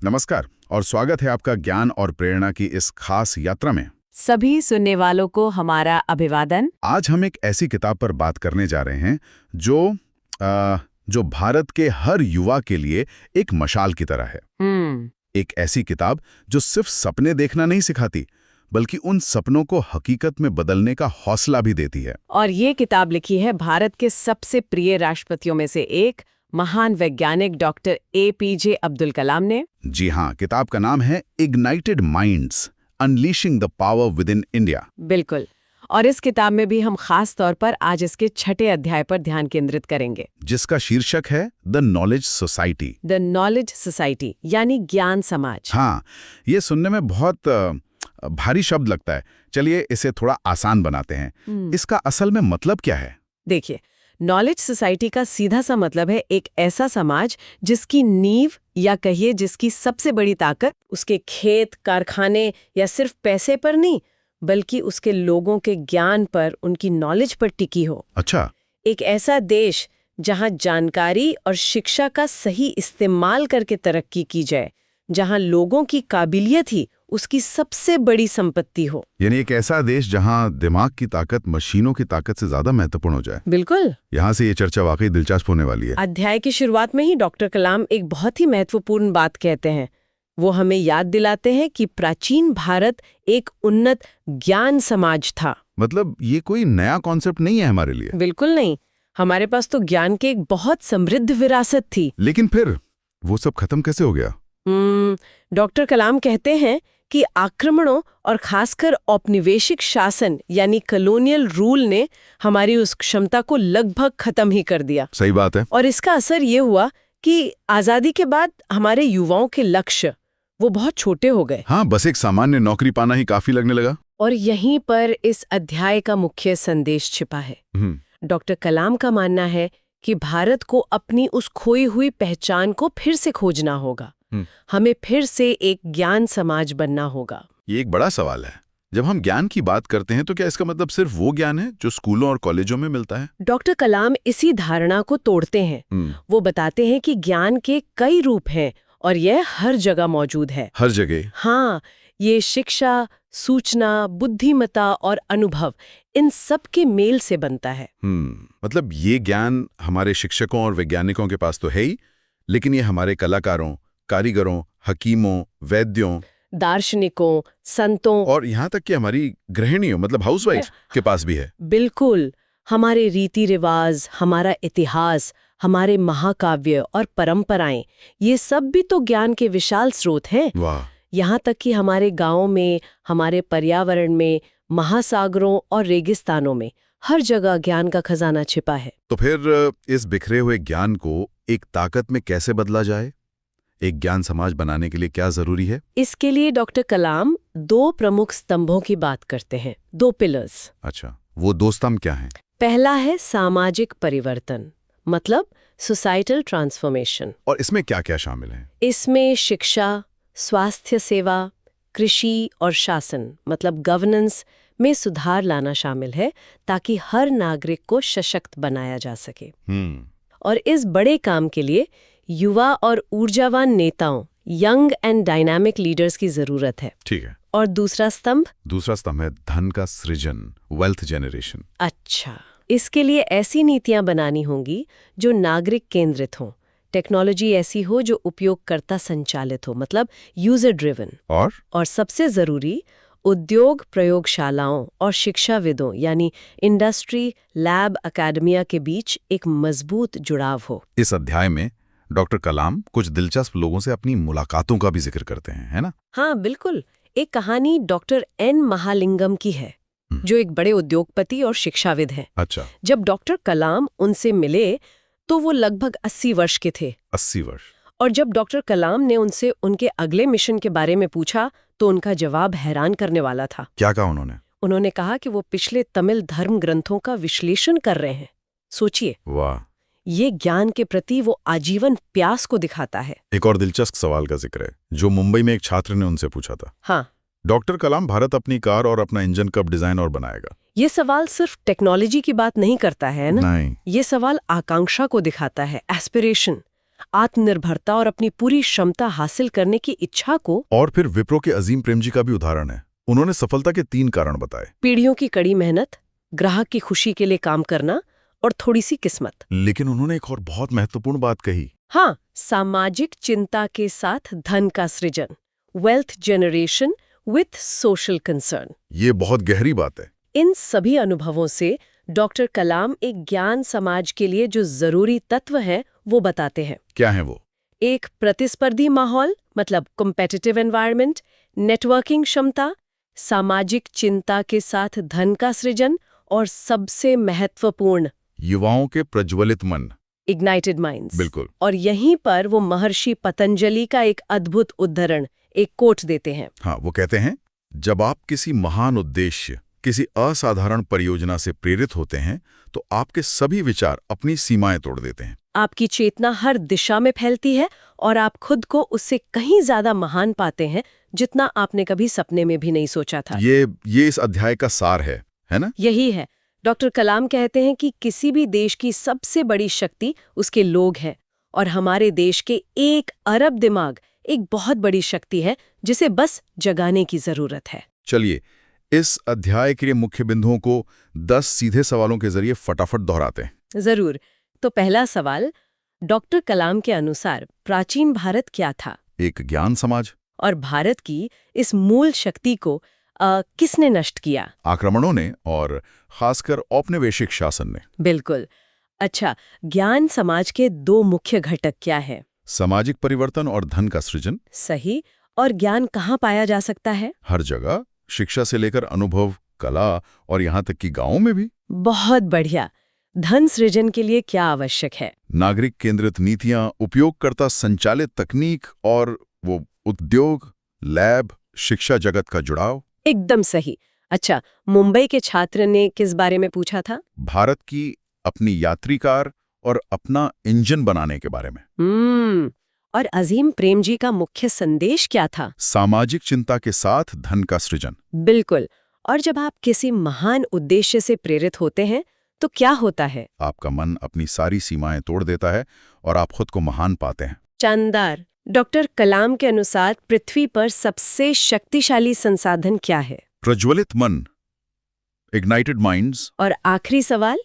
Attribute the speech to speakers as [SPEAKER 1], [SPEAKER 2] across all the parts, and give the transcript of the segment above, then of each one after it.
[SPEAKER 1] नमस्कार और स्वागत है आपका ज्ञान और प्रेरणा की इस खास यात्रा में।
[SPEAKER 2] सभी सुनने वालों को हमारा अभिवादन।
[SPEAKER 1] आज हम एक ऐसी किताब पर बात करने जा रहे हैं जो भारत के हर युवा के लिए एक मशाल की तरह है। एक ऐसी किताब जो सिर्फ सपने देखना नहीं सिखाती, बल्कि उन सपनों को हकीकत में बदलने का हौसला भी देती है।
[SPEAKER 2] और ये किताब लिखी है भारत के सबसे प्रिय राष्ट्रपतियों में से एक महान वैज्ञानिक डॉक्टर APJ अब्दुल कलाम ने।
[SPEAKER 1] जी हाँ, किताब का नाम है ignited minds, unleashing the power with in India.
[SPEAKER 2] बिल्कुल। और इस किताब में भी हम खास तौर पर आज इसके 6ठे अध्याय पर ध्यान केंद्रित करेंगे,
[SPEAKER 1] जिसका शीर्षक है the knowledge society.
[SPEAKER 2] The knowledge society यानी ज्ञान समाज।
[SPEAKER 1] हाँ, ये सुनने में बहुत भारी शब्द लगता है। चलिए इसे थोड़ा आसान बनाते हैं। इसका असल में मतलब क्या है?
[SPEAKER 2] देखिए, नॉलेज सोसाइटी का सीधा सा मतलब है एक ऐसा समाज जिसकी नींव या कहिए जिसकी सबसे बड़ी ताकत उसके खेत, कारखाने या सिर्फ पैसे पर नहीं, बल्कि उसके लोगों के ज्ञान पर, उनकी नॉलेज पर टिकी हो।
[SPEAKER 1] अच्छा।
[SPEAKER 2] एक ऐसा देश जहां जानकारी और शिक्षा का सही इस्तेमाल करके तरक्की की जाए, जहां लोगों की काबिलियत ही उसकी सबसे बड़ी संपत्ति हो।
[SPEAKER 1] यानी एक ऐसा देश जहां दिमाग की ताकत मशीनों की ताकत से ज्यादा महत्वपूर्ण हो जाए।
[SPEAKER 2] बिल्कुल।
[SPEAKER 1] यहाँ से ये चर्चा वाकई दिलचस्प होने वाली है।
[SPEAKER 2] अध्याय की शुरुआत में ही डॉक्टर कलाम एक बहुत ही महत्वपूर्ण बात कहते हैं। वो हमें याद दिलाते हैं कि प्राचीन भारत एक उन्नत ज्ञान समाज था।
[SPEAKER 1] मतलब ये कोई नया कॉन्सेप्ट नहीं है हमारे लिए।
[SPEAKER 2] बिल्कुल नहीं। हमारे पास तो ज्ञान की एक बहुत समृद्ध विरासत थी।
[SPEAKER 1] लेकिन फिर वो सब खत्म कैसे हो गया?
[SPEAKER 2] डॉक्टर कलाम कहते हैं कि आक्रमणों और खासकर औपनिवेशिक शासन यानी कॉलोनियल रूल ने हमारी उस क्षमता को लगभग खत्म ही कर दिया।
[SPEAKER 1] सही बात है।
[SPEAKER 2] और इसका असर ये हुआ कि आजादी के बाद हमारे युवाओं के लक्ष्य वो बहुत छोटे हो गए।
[SPEAKER 1] हाँ, बस एक सामान्य नौकरी पाना ही काफी लगने लगा।
[SPEAKER 2] और यहीं पर इस अध्याय का मुख्य संदेश छिपा है। डॉक्टर कलाम का मानना है कि भारत को अपनी उस खोई हुई पहचान को फिर से खोजना होगा। हमें फिर से एक ज्ञान समाज बनना होगा।
[SPEAKER 1] ये एक बड़ा सवाल है। जब हम ज्ञान की बात करते हैं तो क्या इसका मतलब सिर्फ वो ज्ञान है जो स्कूलों और कॉलेजों में मिलता है?
[SPEAKER 2] डॉक्टर कलाम इसी धारणा को तोड़ते हैं। वो बताते हैं कि ज्ञान के कई रूप हैं और यह हर जगह मौजूद है।
[SPEAKER 1] हर जगह?
[SPEAKER 2] हाँ, ये शिक्षा, सूचना, बुद्धिमत्ता और अनुभव, इन सब के मेल से बनता है।
[SPEAKER 1] मतलब ये ज्ञान हमारे शिक्षकों और वैज्ञानिकों के पास तो है ही, लेकिन ये हमारे कलाकारों, कारीगरों, हकीमों, वैद्यों,
[SPEAKER 2] दार्शनिकों, संतों
[SPEAKER 1] और यहाँ तक कि हमारी गृहिणियों मतलब हाउसवाइफ के पास भी है।
[SPEAKER 2] बिल्कुल। हमारे रीति रिवाज, हमारा इतिहास, हमारे महाकाव्य और परंपराएं, ये सब भी तो ज्ञान के विशाल स्रोत हैं।
[SPEAKER 1] वाह।
[SPEAKER 2] यहाँ तक कि हमारे गांवों में, हमारे पर्यावरण में, महासागरों और रेगिस्तानों में, हर जगह ज्ञान का खजाना छिपा है।
[SPEAKER 1] तो फिर इस बिखरे हुए ज्ञान को एक ताकत में कैसे बदला जाए? एक ज्ञान समाज बनाने के लिए क्या जरूरी है?
[SPEAKER 2] इसके लिए डॉक्टर कलाम 2 प्रमुख स्तंभों की बात करते हैं, 2 पिलर्स।
[SPEAKER 1] अच्छा, वो 2 स्तंभ क्या हैं?
[SPEAKER 2] पहला है सामाजिक परिवर्तन, मतलब सोसाइटल ट्रांसफॉर्मेशन।
[SPEAKER 1] और इसमें क्या क्या शामिल है?
[SPEAKER 2] इसमें शिक्षा, स्वास्थ्य सेवा, कृषि और शासन मतलब गवर्नेंस में सुधार लाना शामिल है, ताकि हर नागरिक को सशक्त बनाया जा सके। और इस बड़े काम के लिए युवा और ऊर्जावान नेताओं, यंग एंड डायनामिक लीडर्स की जरूरत है।
[SPEAKER 1] ठीक है।
[SPEAKER 2] और दूसरा स्तंभ
[SPEAKER 1] है धन का सृजन, वेल्थ जनरेशन।
[SPEAKER 2] अच्छा, इसके लिए ऐसी नीतियां बनानी होंगी जो नागरिक केंद्रित हों, टेक्नोलॉजी ऐसी हो जो उपयोगकर्ता संचालित हो, मतलब यूजर ड्रिवन। और सबसे जरूरी, उद्योग, प्रयोगशालाओं और शिक्षाविदों यानी इंडस्ट्री, लैब, अकेडमिया के बीच एक मजबूत जुड़ाव हो।
[SPEAKER 1] इस अध्याय में डॉक्टर कलाम कुछ दिलचस्प लोगों से अपनी मुलाकातों का भी जिक्र करते हैं, है ना?
[SPEAKER 2] हाँ, बिल्कुल। एक कहानी डॉक्टर N महालिंगम की है, जो एक बड़े उद्योगपति और शिक्षाविद हैं।
[SPEAKER 1] अच्छा।
[SPEAKER 2] जब डॉक्टर कलाम उनसे मिले तो वो लगभग 80 वर्ष के थे।
[SPEAKER 1] 80 वर्ष?
[SPEAKER 2] और जब डॉक्टर कलाम ने उनसे उनके अगले मिशन के बारे में पूछा तो उनका जवाब हैरान करने वाला था।
[SPEAKER 1] क्या कहा उन्होंने?
[SPEAKER 2] उन्होंने कहा कि वो पिछले तमिल धर्म ग्रंथों का विश्लेषण कर रहे हैं। सोचिए।
[SPEAKER 1] वाह।
[SPEAKER 2] ये ज्ञान के प्रति वो आजीवन प्यास को दिखाता है।
[SPEAKER 1] एक और दिलचस्प सवाल का जिक्र है जो मुंबई में एक छात्र ने उनसे पूछा था।
[SPEAKER 2] हाँ।
[SPEAKER 1] डॉक्टर कलाम, भारत अपनी कार और अपना इंजन कब डिजाइन और बनाएगा?
[SPEAKER 2] ये सवाल सिर्फ टेक्नोलॉजी की बात नहीं करता है ना?
[SPEAKER 1] नहीं।
[SPEAKER 2] ये सवाल आकांक्षा को दिखाता है, एस्पिरेशन। आत्मनिर्भरता और अपनी पूरी क्षमता हासिल करने की इच्छा को।
[SPEAKER 1] और फिर विप्रो के अजीम प्रेमजी का भी उदाहरण है। उन्होंने सफलता के 3 कारण बताए।
[SPEAKER 2] पीढ़ियों की कड़ी मेहनत, ग्राहक की खुशी के लिए काम करना और थोड़ी सी किस्मत।
[SPEAKER 1] लेकिन उन्होंने एक और बहुत महत्वपूर्ण बात कही।
[SPEAKER 2] हाँ, सामाजिक चिंता के साथ धन का सृजन, wealth generation with social concern.
[SPEAKER 1] ये बहुत गहरी बात है।
[SPEAKER 2] इन सभी अनुभवों से डॉक्टर कलाम एक ज्ञान समाज के लिए जो जरूरी तत्व हैं वो बताते हैं।
[SPEAKER 1] क्या है वो?
[SPEAKER 2] एक प्रतिस्पर्धी माहौल, मतलब कॉम्पिटिटिव एनवायरनमेंट, नेटवर्किंग क्षमता, सामाजिक चिंता के साथ धन का सृजन और सबसे महत्वपूर्ण,
[SPEAKER 1] युवाओं के प्रज्वलित मन,
[SPEAKER 2] इग्नाइटेड माइंड्स।
[SPEAKER 1] बिल्कुल।
[SPEAKER 2] और यहीं पर वो महर्षि पतंजलि का एक अद्भुत उद्धरण, एक कोट देते हैं।
[SPEAKER 1] हाँ, वो कहते हैं, जब आप किसी महान उद्देश्य, किसी असाधारण परियोजना से प्रेरित होते हैं तो आपके सभी विचार अपनी सीमाएं तोड़ देते हैं।
[SPEAKER 2] आपकी चेतना हर दिशा में फैलती है और आप खुद को उससे कहीं ज्यादा महान पाते हैं जितना आपने कभी सपने में भी नहीं सोचा था।
[SPEAKER 1] ये इस अध्याय का सार है ना?
[SPEAKER 2] यही है। डॉक्टर कलाम कहते हैं कि किसी भी देश की सबसे बड़ी शक्ति उसके लोग हैं और हमारे देश के 1 अरब दिमाग एक बहुत बड़ी शक्ति है जिसे बस जगाने की जरूरत है।
[SPEAKER 1] चलिए, इस अध्याय के लिए मुख्य बिंदुओं को 10 सीधे सवालों के जरिए फटाफट दोहराते हैं।
[SPEAKER 2] जरूर। तो पहला सवाल, डॉक्टर कलाम के अनुसार प्राचीन भारत क्या था?
[SPEAKER 1] एक ज्ञान समाज।
[SPEAKER 2] और भारत की इस मूल शक्ति को किसने नष्ट किया?
[SPEAKER 1] आक्रमणों ने और खासकर औपनिवेशिक शासन ने।
[SPEAKER 2] बिल्कुल। अच्छा, ज्ञान समाज के 2 मुख्य घटक क्या है?
[SPEAKER 1] सामाजिक परिवर्तन और धन का सृजन।
[SPEAKER 2] सही। और ज्ञान कहाँ पाया जा सकता है?
[SPEAKER 1] हर जगह, शिक्षा से लेकर अनुभव, कला और यहाँ तक कि गांवों में भी।
[SPEAKER 2] बहुत बढ़िया। धन सृजन के लिए क्या आवश्यक है?
[SPEAKER 1] नागरिक केंद्रित नीतियां, उपयोगकर्ता संचालित तकनीक और वो उद्योग, लैब, शिक्षा जगत का जुड़ाव।
[SPEAKER 2] एकदम सही। अच्छा, मुंबई के छात्र ने किस बारे में पूछा था?
[SPEAKER 1] भारत की अपनी यात्री कार और अपना इंजन बनाने के बारे में।
[SPEAKER 2] और अजीम प्रेमजी का मुख्य संदेश क्या था?
[SPEAKER 1] सामाजिक चिंता के साथ धन का सृजन।
[SPEAKER 2] बिल्कुल। और जब आप किसी महान उद्देश्य से प्रेरित होते हैं तो क्या होता है?
[SPEAKER 1] आपका मन अपनी सारी सीमाएं तोड़ देता है और आप खुद को महान पाते हैं।
[SPEAKER 2] शानदार। डॉक्टर कलाम के अनुसार पृथ्वी पर सबसे शक्तिशाली संसाधन क्या है?
[SPEAKER 1] प्रज्वलित मन, इग्नाइटेड माइंड्स।
[SPEAKER 2] और आखिरी सवाल,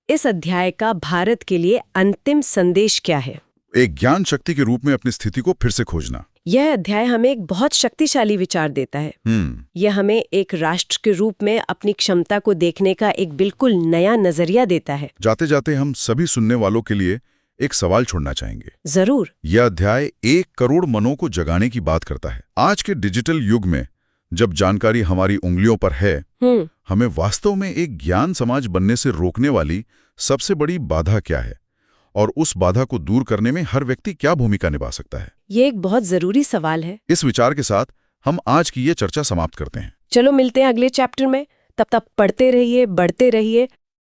[SPEAKER 2] इस अध्याय का भारत के लिए अंतिम संदेश क्या है?
[SPEAKER 1] एक ज्ञान शक्ति के रूप में अपनी स्थिति को फिर से खोजना।
[SPEAKER 2] यह अध्याय हमें एक बहुत शक्तिशाली विचार देता है। यह हमें एक राष्ट्र के रूप में अपनी क्षमता को देखने का एक बिल्कुल नया नजरिया देता है।
[SPEAKER 1] जाते जाते हम सभी सुनने वालों के लिए एक सवाल छोड़ना चाहेंगे।
[SPEAKER 2] जरूर।
[SPEAKER 1] यह अध्याय 1 करोड़ मनों को जगाने की बात करता है। आज के डिजिटल युग में जब जानकारी हमारी उंगलियों पर है, हमें वास्तव में एक ज्ञान समाज बनने से रोकने वाली सबसे बड़ी बाधा क्या है और उस बाधा को दूर करने में हर व्यक्ति क्या भूमिका निभा सकता है?
[SPEAKER 2] ये एक बहुत जरूरी सवाल है।
[SPEAKER 1] इस विचार के साथ हम आज की ये चर्चा समाप्त करते हैं।
[SPEAKER 2] चलो मिलते हैं अगले चैप्टर में। तब तक पढ़ते रहिए, बढ़ते रहिए